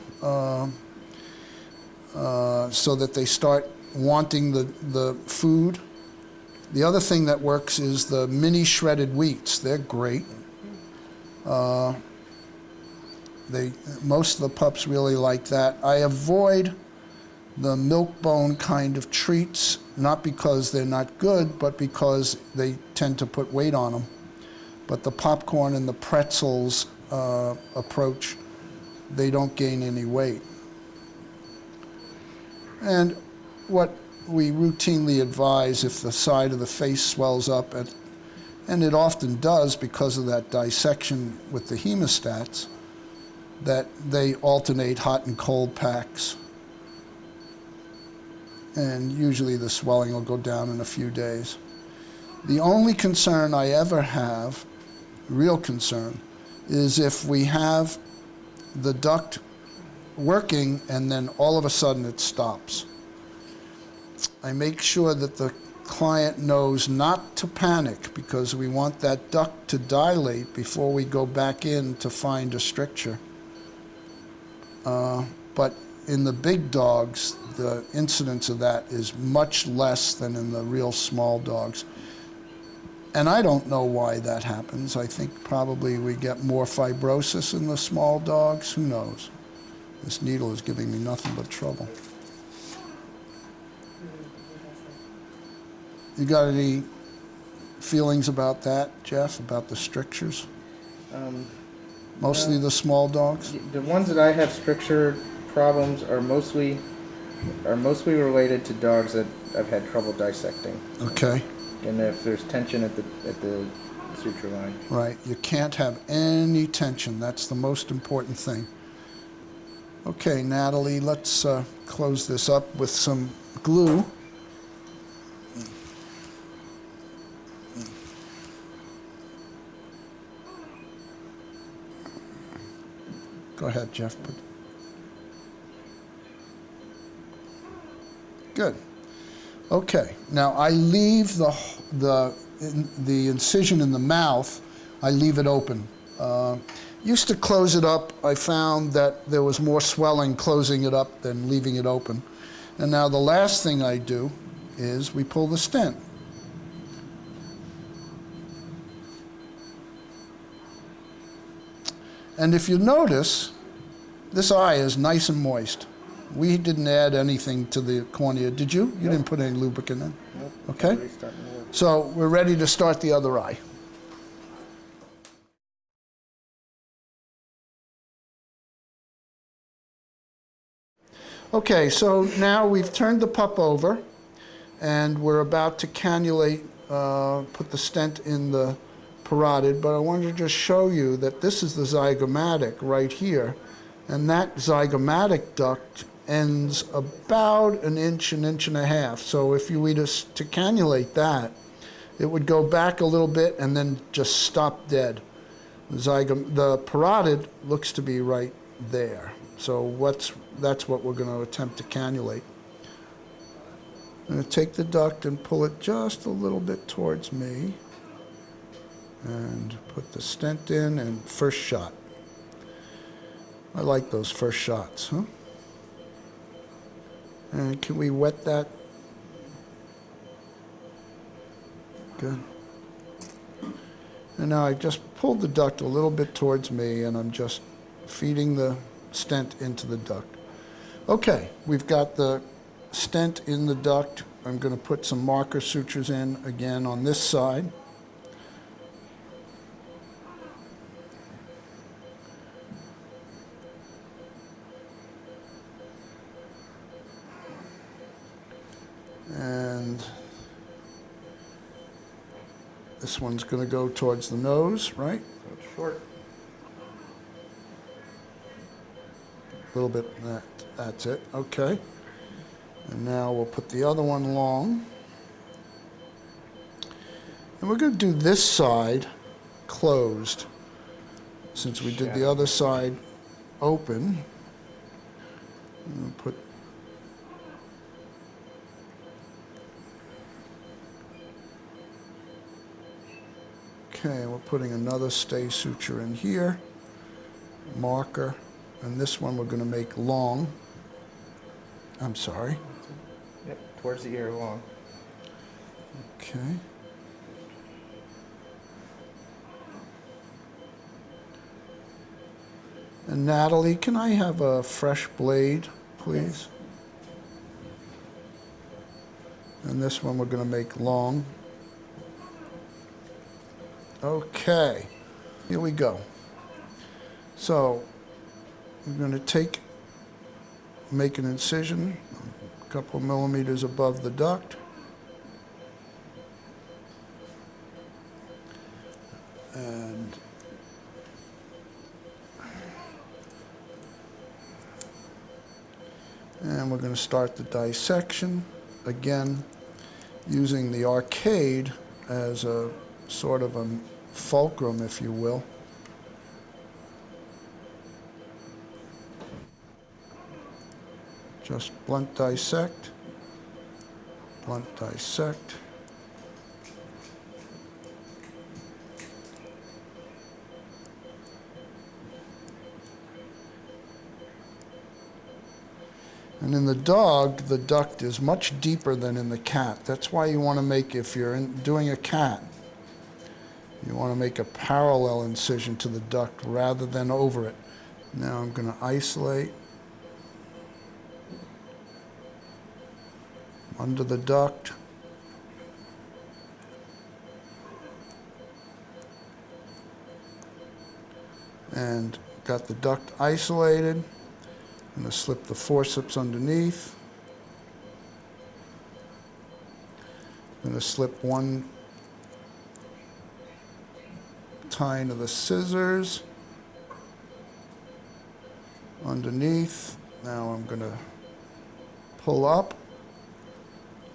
so that they start wanting the food. The other thing that works is the mini shredded wheats. They're great. Most of the pups really like that. I avoid the milk bone kind of treats, not because they're not good, but because they tend to put weight on them. But the popcorn and the pretzels approach, they don't gain any weight. And what we routinely advise, if the side of the face swells up, and it often does because of that dissection with the hemostats, that they alternate hot and cold packs. And usually the swelling will go down in a few days. The only concern I ever have, real concern, is if we have the duct working and then all of a sudden it stops. I make sure that the client knows not to panic, because we want that duct to dilate before we go back in to find a stricture. But in the big dogs, the incidence of that is much less than in the real small dogs. And I don't know why that happens. I think probably we get more fibrosis in the small dogs. Who knows? This needle is giving me nothing but trouble. You got any feelings about that, Jeff, about the strictures? Mostly the small dogs? The ones that I have stricture problems are mostly related to dogs that I've had trouble dissecting. Okay. And if there's tension at the suture line. Right, you can't have any tension. That's the most important thing. Okay, Natalie, let's close this up with some glue. Go ahead, Jeff. Good. Okay, now I leave the incision in the mouth, I leave it open. Used to close it up. I found that there was more swelling closing it up than leaving it open. And now the last thing I do is we pull the stent. And if you notice, this eye is nice and moist. We didn't add anything to the cornea, did you? You didn't put any lubricant in? Nope. Okay. So we're ready to start the other eye. Okay, so now we've turned the pup over and we're about to cannulate, put the stent in the parotid, but I wanted to just show you that this is the zygomatic right here, and that zygomatic duct ends about an inch and a half. So if you were to cannulate that, it would go back a little bit and then just stop dead. The parotid looks to be right there. So that's what we're going to attempt to cannulate. I'm going to take the duct and pull it just a little bit towards me and put the stent in, and first shot. I like those first shots, huh? And can we wet that? Good. And now I just pulled the duct a little bit towards me and I'm just feeding the stent into the duct. Okay, we've got the stent in the duct. I'm going to put some marker sutures in again on this side. And this one's going to go towards the nose, right? So it's short. A little bit, that's it, okay. And now we'll put the other one long. And we're going to do this side closed, since we did the other side open. Put okay, we're putting another stay suture in here, marker. And this one we're going to make long. I'm sorry. Yep, towards the ear long. Okay. And Natalie, can I have a fresh blade, please? Yes. And this one we're going to make long. Okay, here we go. So we're going to make an incision a couple millimeters above the duct. And we're going to start the dissection, again, using the arcade as a sort of a fulcrum, if you will. Just blunt dissect, blunt dissect. And in the dog, the duct is much deeper than in the cat. That's why you want to make, if you're doing a cat, you want to make a parallel incision to the duct rather than over it. Now I'm going to isolate under the duct. And got the duct isolated. I'm going to slip the forceps underneath. I'm going to slip one tine of the scissors underneath. Now I'm going to pull up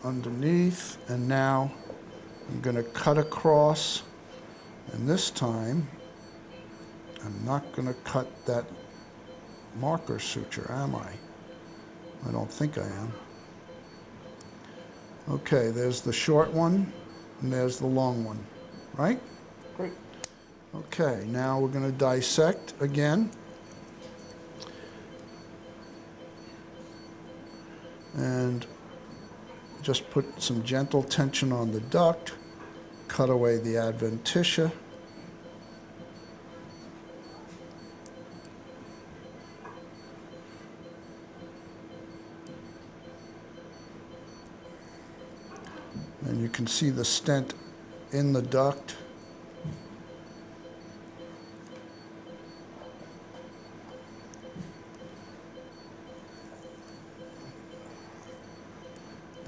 underneath, and now I'm going to cut across, and this time I'm not going to cut that marker suture, am I? I don't think I am. Okay, there's the short one, and there's the long one, right? Great. Okay, now we're going to dissect again. And just put some gentle tension on the duct, cut away the adventitia. And you can see the stent in the duct.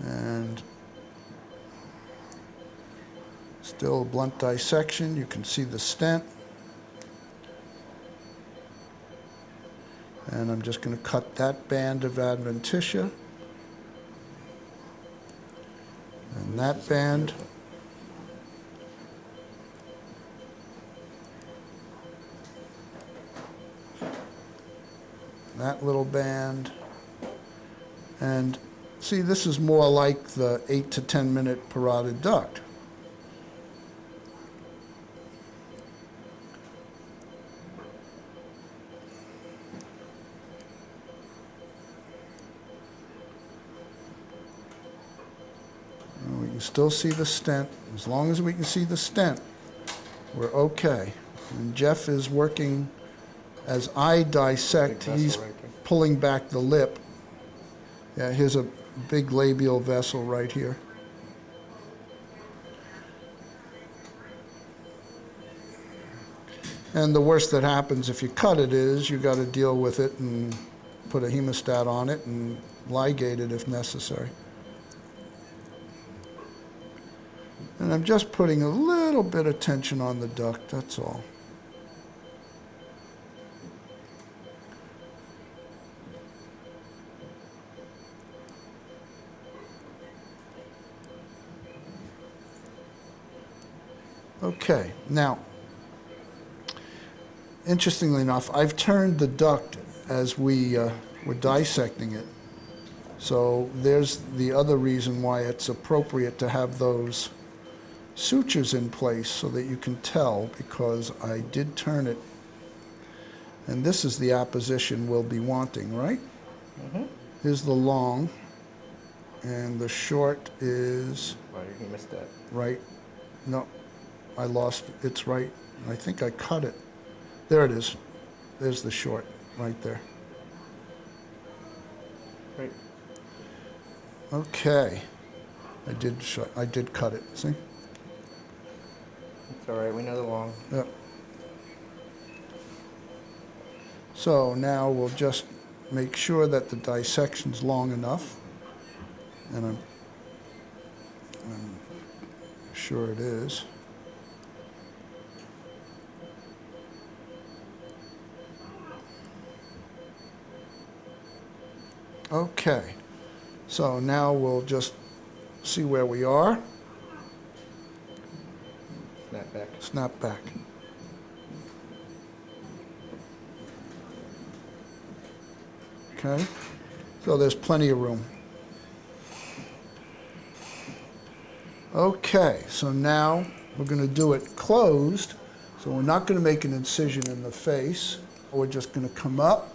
And still a blunt dissection. You can see the stent. And I'm just going to cut that band of adventitia. And that band. That little band. And see, this is more like the 8 to 10 minute parotid duct. And we can still see the stent. As long as we can see the stent, we're okay. And Jeff is working as I dissect. He's pulling back the lip. Yeah, here's a big labial vessel right here. And the worst that happens if you cut it is you got to deal with it and put a hemostat on it and ligate it if necessary. And I'm just putting a little bit of tension on the duct, that's all. Okay, now, interestingly enough, I've turned the duct as we were dissecting it. So there's the other reason why it's appropriate to have those sutures in place so that you can tell, because I did turn it. And this is the apposition we'll be wanting, right? Mm-hmm. Here's the long, and the short is Well, you missed that. right. No. I lost it. It's right. I think I cut it. There it is. There's the short right there. Great. Okay. I did cut it. See? It's all right. We know the long. Yep. So now we'll just make sure that the dissection's long enough. And I'm sure it is. Okay, so now we'll just see where we are. Snap back. Snap back. Okay, so there's plenty of room. Okay, so now we're going to do it closed. So we're not going to make an incision in the face. We're just going to come up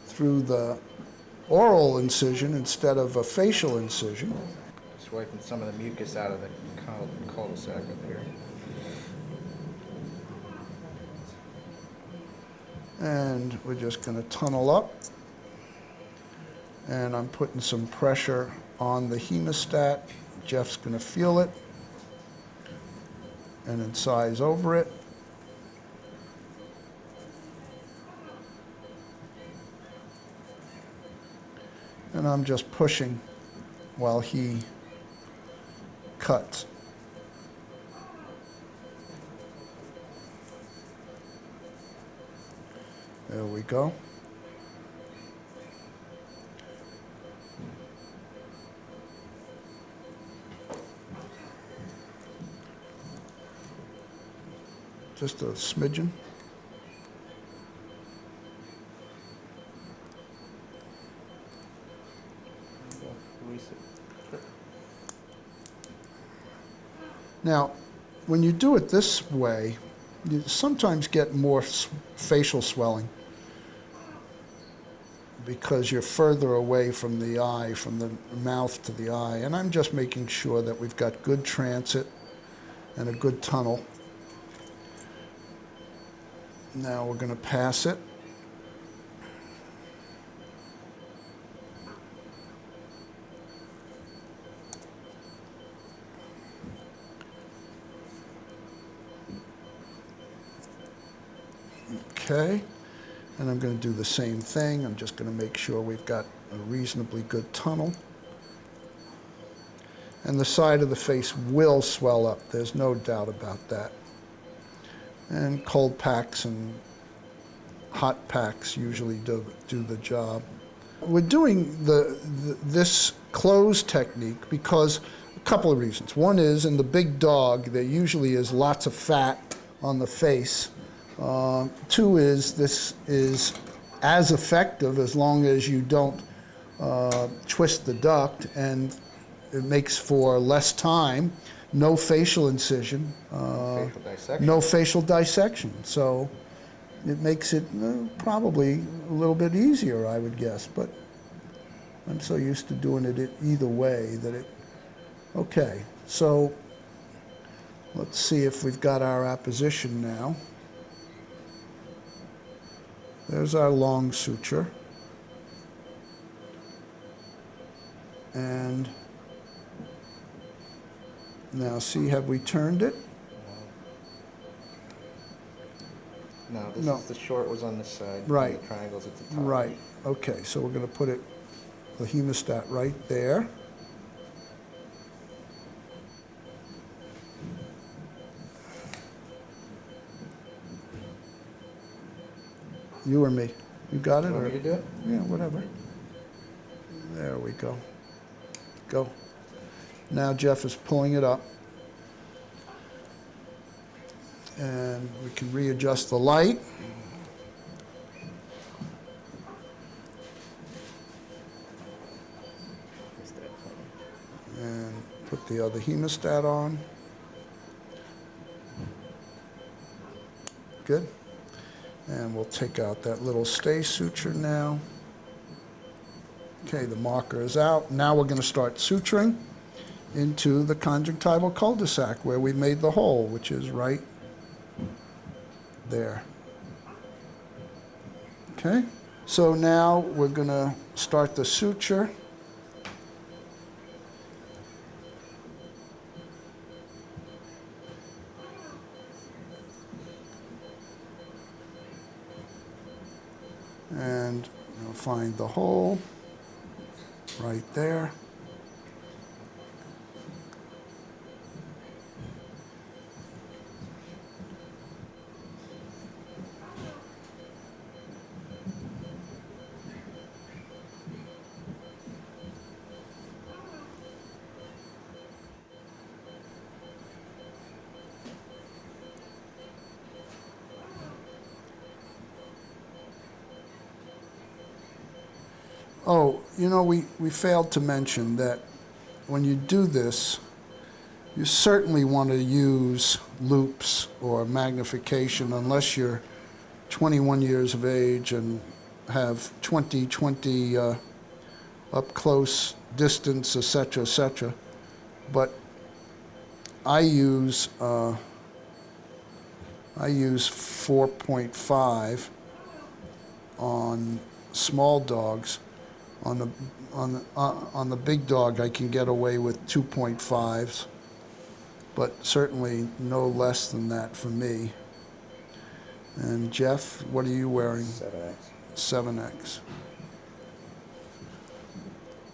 through the oral incision instead of a facial incision. Just wiping some of the mucus out of the cul-de-sac up here. And we're just going to tunnel up. And I'm putting some pressure on the hemostat. Jeff's going to feel it and incise over it. And I'm just pushing while he cuts. There we go. Just a smidgen. Now, when you do it this way, you sometimes get more facial swelling because you're further away from the eye, from the mouth to the eye. And I'm just making sure that we've got good transit and a good tunnel. Now we're going to pass it. Okay, and I'm going to do the same thing. I'm just going to make sure we've got a reasonably good tunnel. And the side of the face will swell up. There's no doubt about that. And cold packs and hot packs usually do the job. We're doing this close technique because a couple of reasons. One is in the big dog, there usually is lots of fat on the face. Two is this is as effective as long as you don't twist the duct, and it makes for less time, no facial incision, no facial dissection. So it makes it probably a little bit easier, I would guess, but I'm so used to doing it either way that it, okay. So let's see if we've got our apposition now. There's our long suture. And now see, have we turned it? No, this No. is the short was on this side. Right. And the triangle's at the top. Right. Okay, so we're going to put it, the hemostat right there. You or me? You got it? You want me to do it? Yeah, whatever. There we go. Go. Now Jeff is pulling it up. And we can readjust the light. And put the other hemostat on. Good. And we'll take out that little stay suture now. Okay, the marker is out. Now we're going to start suturing into the conjunctival cul-de-sac where we made the hole, which is right there. Okay, so now we're going to start the suture. And we'll find the hole right there. Oh, you know, we failed to mention that when you do this, you certainly want to use loops or magnification unless you're 21 years of age and have 20/20 up close distance, etc., etc. But I use 4.5 on small dogs. On the big dog, I can get away with 2.5s, but certainly no less than that for me. And Jeff, what are you wearing? 7X. 7X.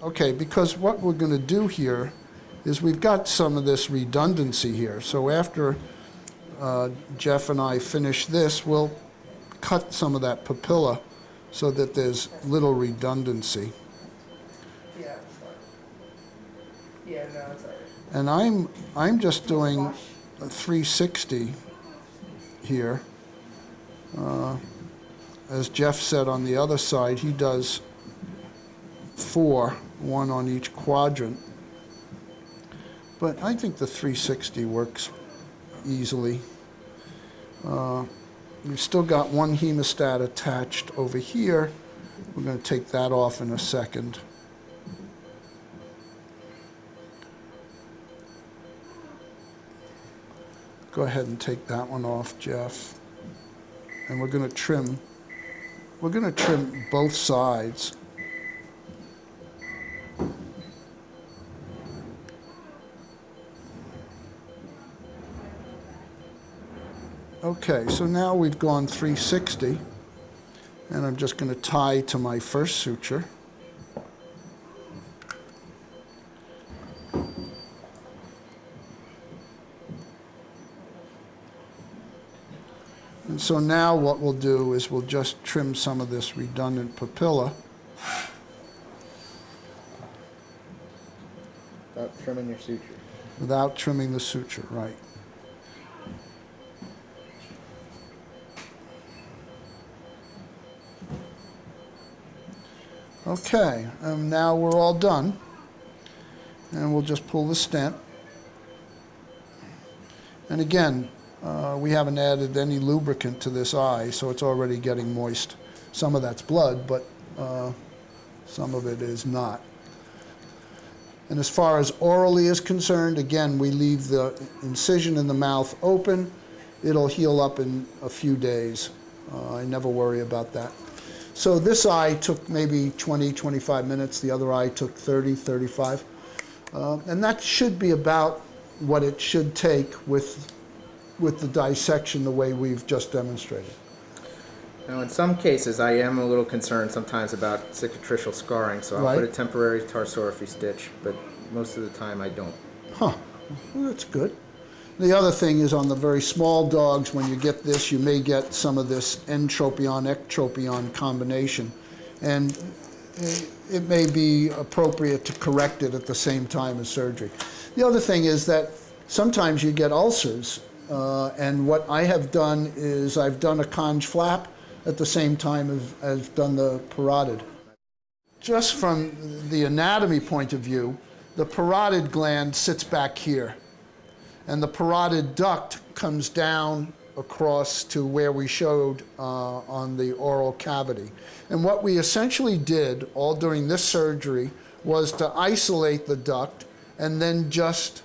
Okay, because what we're going to do here is we've got some of this redundancy here. So after Jeff and I finish this, we'll cut some of that papilla so that there's little redundancy. Yeah. Yeah, no, it's alright. And I'm just doing a 360 here. As Jeff said on the other side, he does 4, 1 on each quadrant. But I think the 360 works easily. We've still got one hemostat attached over here. We're going to take that off in a second. Go ahead and take that one off, Jeff. And we're going to trim both sides. Okay, so now we've gone 360, and I'm just going to tie to my first suture. And so now what we'll do is we'll just trim some of this redundant papilla. Without trimming your suture. Without trimming the suture, right. Okay, now we're all done. And we'll just pull the stent. And again, we haven't added any lubricant to this eye, so it's already getting moist. Some of that's blood, but some of it is not. And as far as orally is concerned, again, we leave the incision in the mouth open. It'll heal up in a few days. I never worry about that. So this eye took maybe 20, 25 minutes. The other eye took 30, 35. And that should be about what it should take with the dissection the way we've just demonstrated. Now, in some cases, I am a little concerned sometimes about cicatricial scarring, so I'll Right. put a temporary tarsorrhaphy stitch, but most of the time I don't. Huh, well, that's good. The other thing is on the very small dogs, when you get this, you may get some of this entropion-ectropion combination. And it may be appropriate to correct it at the same time as surgery. The other thing is that sometimes you get ulcers. And what I have done is I've done a conj flap at the same time as I've done the parotid. Just from the anatomy point of view, the parotid gland sits back here. And the parotid duct comes down across to where we showed on the oral cavity. And what we essentially did all during this surgery was to isolate the duct and then just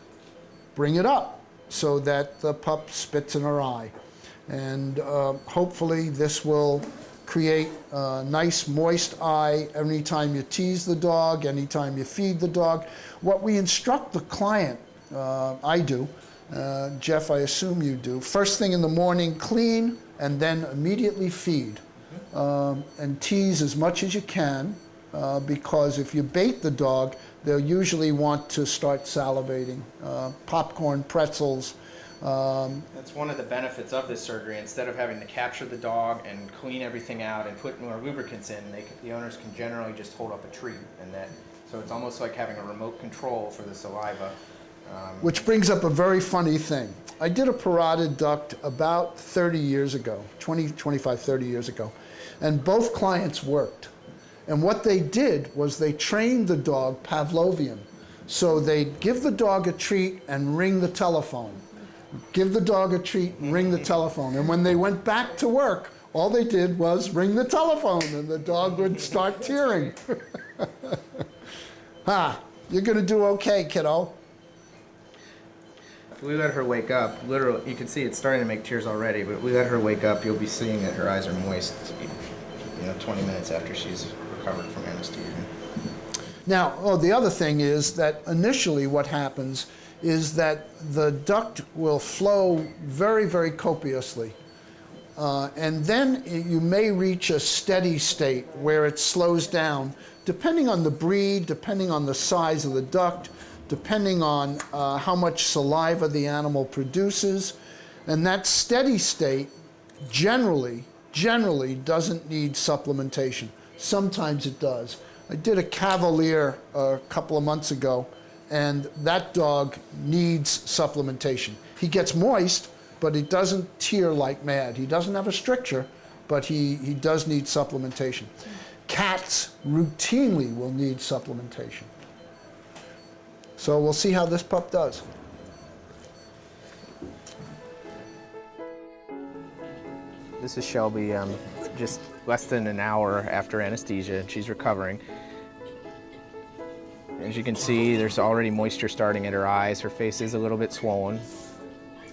bring it up so that the pup spits in her eye. And hopefully this will create a nice moist eye anytime you tease the dog, anytime you feed the dog. What we instruct the client, I do, Jeff, I assume you do, first thing in the morning, clean, and then immediately feed. And tease as much as you can, because if you bait the dog, they'll usually want to start salivating. Popcorn, pretzels. That's one of the benefits of this surgery. Instead of having to capture the dog and clean everything out and put more lubricants in, the owners can generally just hold up a treat. So it's almost like having a remote control for the saliva. Which brings up a very funny thing. I did a parotid duct about 30 years ago, 25, 30 years ago, and both clients worked. And what they did was they trained the dog Pavlovian. So they'd give the dog a treat and ring the telephone. Give the dog a treat and ring the telephone. And when they went back to work, all they did was ring the telephone and the dog would start tearing. You're gonna do okay, kiddo. If we let her wake up, literally, you can see it's starting to make tears already, but if we let her wake up, you'll be seeing that her eyes are moist, 20 minutes after she's recovered from anesthesia. Now, the other thing is that initially what happens is that the duct will flow very, very copiously. And then you may reach a steady state where it slows down, depending on the breed, depending on the size of the duct, depending on how much saliva the animal produces. And that steady state generally generally doesn't need supplementation. Sometimes it does. I did a Cavalier a couple of months ago, and that dog needs supplementation. He gets moist, but he doesn't tear like mad. He doesn't have a stricture, but he does need supplementation. Cats routinely will need supplementation. So we'll see how this pup does. This is Shelby, just less than an hour after anesthesia. She's recovering. As you can see, there's already moisture starting at her eyes. Her face is a little bit swollen.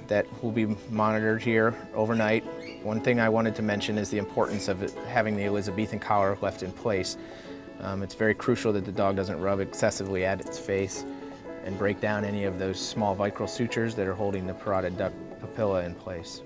That will be monitored here overnight. One thing I wanted to mention is the importance of having the Elizabethan collar left in place. It's very crucial that the dog doesn't rub excessively at its face and break down any of those small vicral sutures that are holding the parotid duct papilla in place.